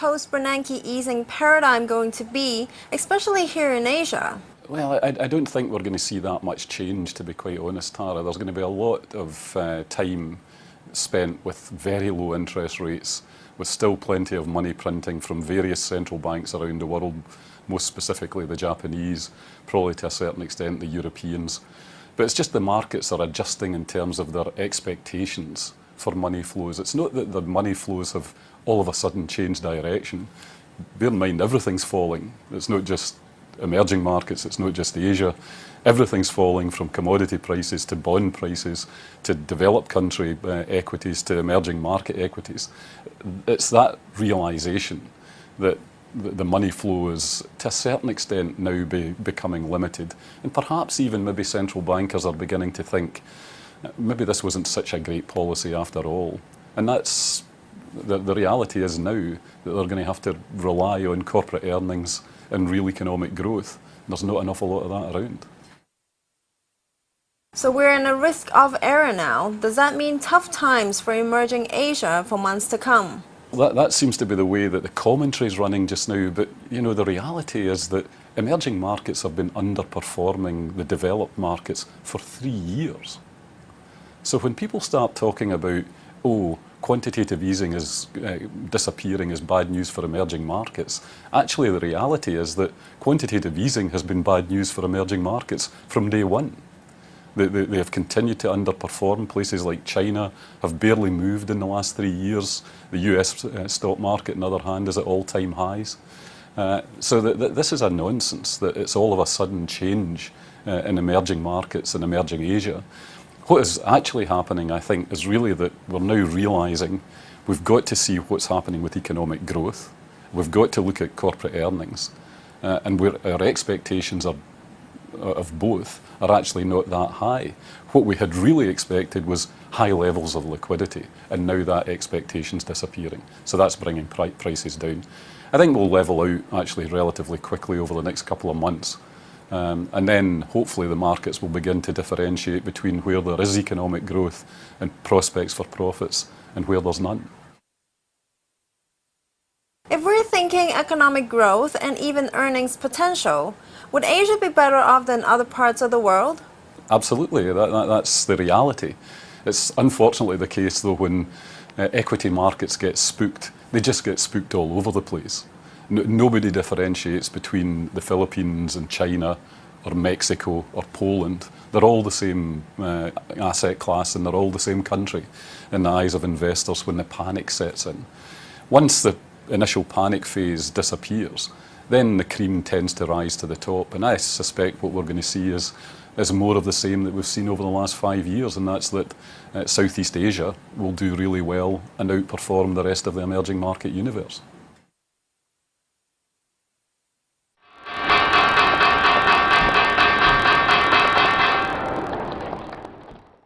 post-Bernanke easing paradigm going to be, especially here in Asia? Well, I don't think we're going to see that much change, to be quite honest, Tara. There's going to be a lot of time spent with very low interest rates, with still plenty of money printing from various central banks around the world, most specifically the Japanese, probably to a certain extent the Europeans. But it's just the markets are adjusting in terms of their expectations for money flows. It's not that the money flows have all of a sudden changed direction. Bear in mind, everything's falling. It's not just emerging markets, it's not just Asia. Everything's falling, from commodity prices to bond prices to developed country equities to emerging market equities. It's that realisation that the money flow is, to a certain extent, now becoming limited. And perhaps even maybe central bankers are beginning to think, maybe this wasn't such a great policy after all. And that's, the reality is now that they're going to have to rely on corporate earnings and real economic growth. There's not an awful lot of that around. So we're in a risk of error now. Does that mean tough times for emerging Asia for months to come? That seems to be the way that the commentary is running just now, but you know, the reality is that emerging markets have been underperforming the developed markets for 3 years. So when people start talking about, oh, quantitative easing is disappearing as bad news for emerging markets, actually the reality is that quantitative easing has been bad news for emerging markets from day one. They have continued to underperform. Places like China have barely moved in the last 3 years. The US stock market, on the other hand, is at all-time highs. So this is a nonsense that it's all of a sudden change in emerging markets and emerging Asia. What is actually happening, I think, is really that we're now realising we've got to see what's happening with economic growth. We've got to look at corporate earnings. And our expectations of both are actually not that high. What we had really expected was high levels of liquidity, and now that expectation's disappearing. So that's bringing prices down. I think we'll level out actually relatively quickly over the next couple of months. And then hopefully the markets will begin to differentiate between where there is economic growth and prospects for profits and where there's none. If we're thinking economic growth and even earnings potential, would Asia be better off than other parts of the world? Absolutely, that's the reality. It's unfortunately the case though when equity markets get spooked, they just get spooked all over the place. Nobody differentiates between the Philippines and China or Mexico or Poland. They're all the same asset class and they're all the same country in the eyes of investors when the panic sets in. Once the initial panic phase disappears, then the cream tends to rise to the top. And I suspect what we're going to see is more of the same that we've seen over the last 5 years, and that's that Southeast Asia will do really well and outperform the rest of the emerging market universe.